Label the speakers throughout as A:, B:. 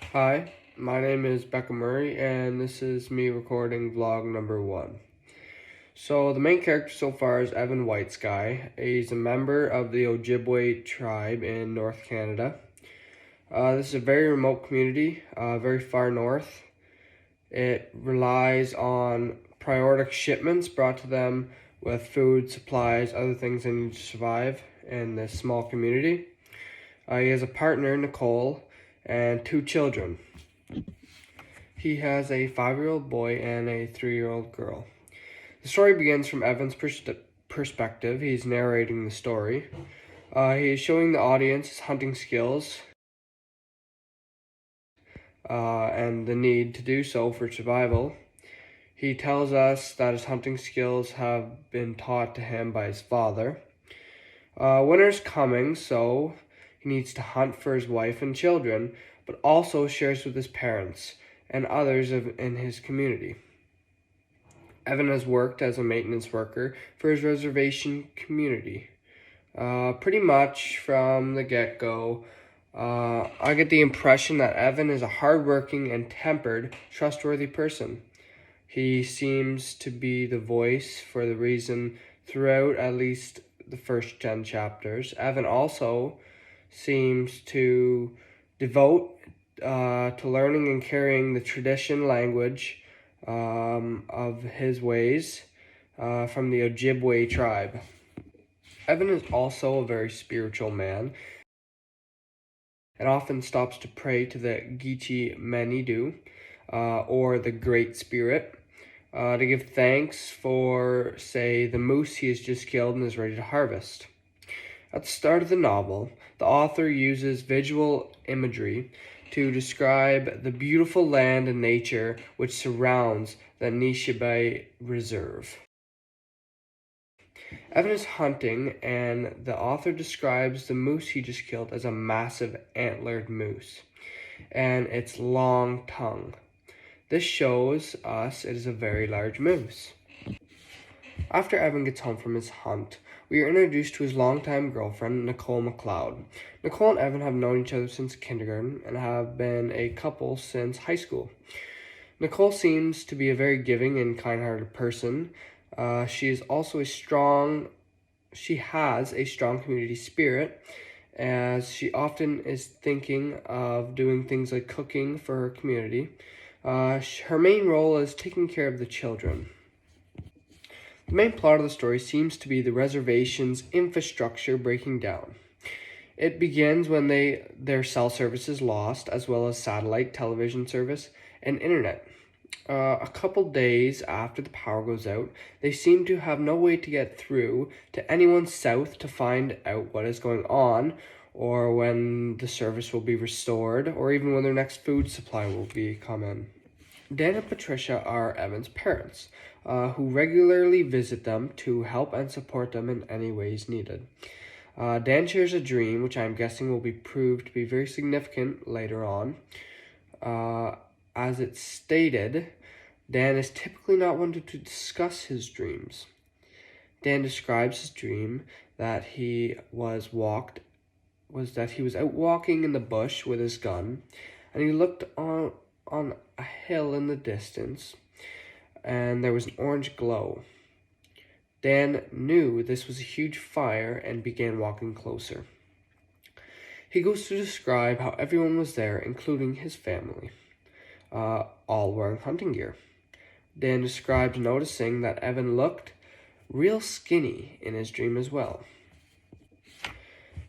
A: Hi, my name is Becca Murray, and this is me recording vlog number 1. So, the main character so far is Evan Whitesky. He's a member of the Ojibwe tribe in North Canada. This is a very remote community, very far north. It relies on priority shipments brought to them with food, supplies, other things they need to survive in this small community. He has a partner, Nicole, and 2 children. He has a 5-year-old boy and a 3-year-old girl. The story begins from Evan's perspective. He's narrating the story. He is showing the audience his hunting skills and the need to do so for survival. He tells us that his hunting skills have been taught to him by his father. Winter's coming, so he needs to hunt for his wife and children, but also shares with his parents and others in his community. Evan has worked as a maintenance worker for his reservation community. Pretty much from the get-go, I get the impression that Evan is a hardworking and tempered, trustworthy person. He seems to be the voice for the reason throughout at least the first 10 chapters. Evan also seems to devote to learning and carrying the tradition language of his ways from the Ojibwe tribe. Evan is also a very spiritual man and often stops to pray to the Gitche Manidu, or the Great Spirit, to give thanks for, say, the moose he has just killed and is ready to harvest. At the start of the novel, the author uses visual imagery to describe the beautiful land and nature which surrounds the Anishinaabe Reserve. Evan is hunting, and the author describes the moose he just killed as a massive antlered moose and its long tongue. This shows us it is a very large moose. After Evan gets home from his hunt, we are introduced to his longtime girlfriend, Nicole McLeod. Nicole and Evan have known each other since kindergarten and have been a couple since high school. Nicole seems to be a very giving and kind-hearted person. She has a strong community spirit, as she often is thinking of doing things like cooking for her community. Her main role is taking care of the children. The main plot of the story seems to be the reservation's infrastructure breaking down. It begins when their cell service is lost, as well as satellite television service and internet. A couple days after the power goes out, they seem to have no way to get through to anyone south to find out what is going on, or when the service will be restored, or even when their next food supply will be come in. Dan and Patricia are Evan's parents, who regularly visit them to help and support them in any ways needed. Dan shares a dream, which I'm guessing will be proved to be very significant later on. As it's stated, Dan is typically not one to discuss his dreams. Dan describes his dream that he was out walking in the bush with his gun, and he looked on a hill in the distance, and there was an orange glow. Dan knew this was a huge fire and began walking closer. He goes to describe how everyone was there, including his family, all wearing hunting gear. Dan described noticing that Evan looked real skinny in his dream as well.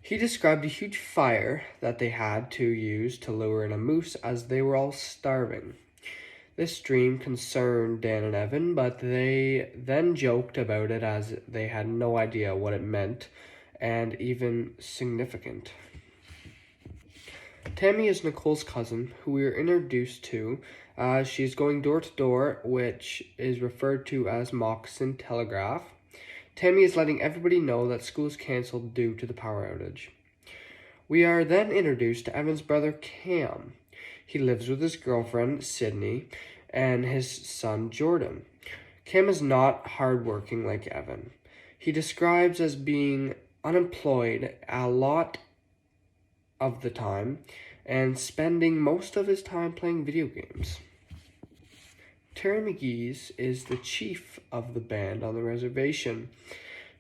A: He described a huge fire that they had to use to lure in a moose as they were all starving. This dream concerned Dan and Evan, but they then joked about it as they had no idea what it meant and even significant. Tammy is Nicole's cousin, who we are introduced to. She's going door to door, which is referred to as Moccasin Telegraph. Tammy is letting everybody know that school is canceled due to the power outage. We are then introduced to Evan's brother, Cam. He lives with his girlfriend, Sydney, and his son, Jordan. Cam is not hardworking like Evan. He describes as being unemployed, a lot of the time and spending most of his time playing video games. Terry McGee's is the chief of the band on the reservation,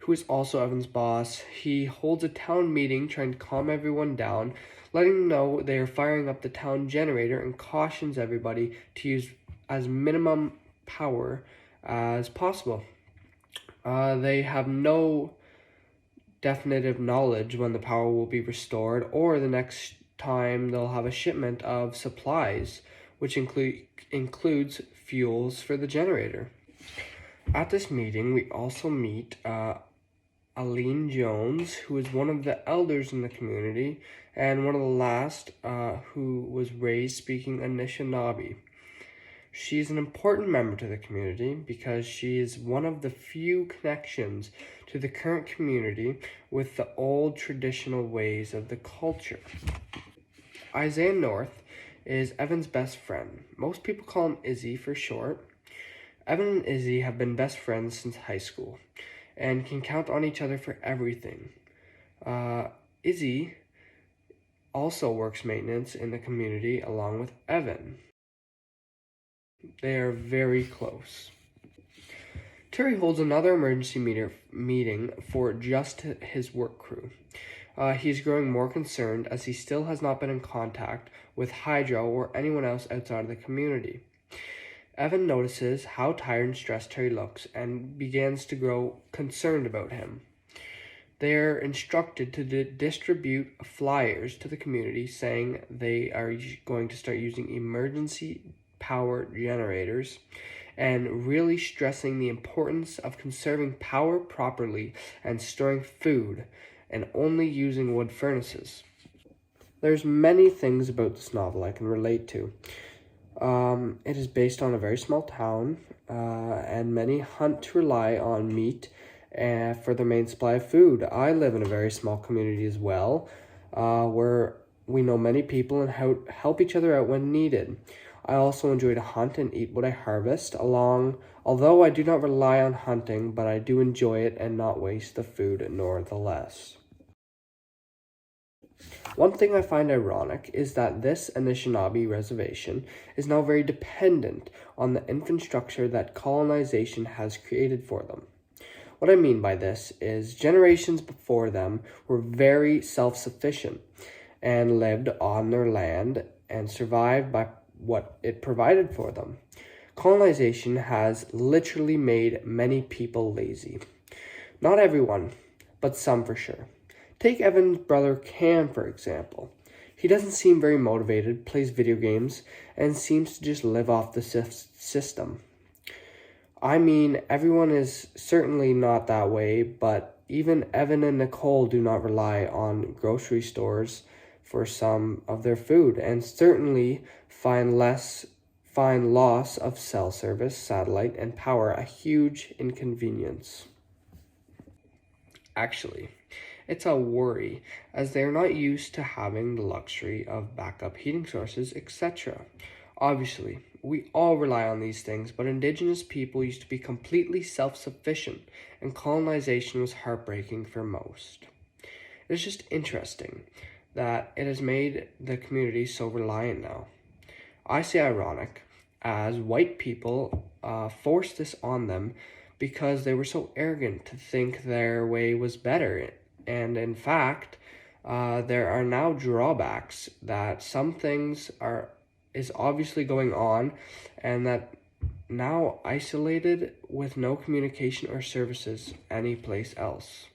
A: who is also Evan's boss. He holds a town meeting trying to calm everyone down, letting them know they are firing up the town generator, and cautions everybody to use as minimum power as possible. They have no definitive knowledge when the power will be restored or the next time they'll have a shipment of supplies, which includes fuels for the generator. At this meeting, we also meet Aline Jones, who is one of the elders in the community and one of the last who was raised speaking Anishinaabe. She is an important member to the community because she is one of the few connections to the current community with the old traditional ways of the culture. Isaiah North is Evan's best friend. Most people call him Izzy for short. Evan and Izzy have been best friends since high school and can count on each other for everything. Izzy also works maintenance in the community along with Evan. They are very close. Terry holds another emergency meeting for just his work crew. He is growing more concerned as he still has not been in contact with Hydro or anyone else outside of the community. Evan notices how tired and stressed Terry looks and begins to grow concerned about him. They are instructed to distribute flyers to the community saying they are going to start using emergency power generators and really stressing the importance of conserving power properly and storing food and only using wood furnaces. There's many things about this novel I can relate to. It is based on a very small town, and many hunt to rely on meat for their main supply of food. I live in a very small community as well, where we know many people and help each other out when needed. I also enjoy to hunt and eat what I harvest, although I do not rely on hunting, but I do enjoy it and not waste the food nor the less. One thing I find ironic is that this Anishinaabe reservation is now very dependent on the infrastructure that colonization has created for them. What I mean by this is generations before them were very self-sufficient and lived on their land and survived by what it provided for them. Colonization has literally made many people lazy. Not everyone, but some for sure. Take Evan's brother Cam, for example. He doesn't seem very motivated, plays video games, and seems to just live off the system. I mean, everyone is certainly not that way, but even Evan and Nicole do not rely on grocery stores for some of their food, and certainly find loss of cell service, satellite, and power a huge inconvenience. Actually, it's a worry, as they are not used to having the luxury of backup heating sources, etc. Obviously, we all rely on these things, but Indigenous people used to be completely self-sufficient, and colonization was heartbreaking for most. It's just interesting that it has made the community so reliant now. I say ironic, as white people forced this on them because they were so arrogant to think their way was better. And in fact, there are now drawbacks that some things is obviously going on, and that now isolated with no communication or services anyplace else.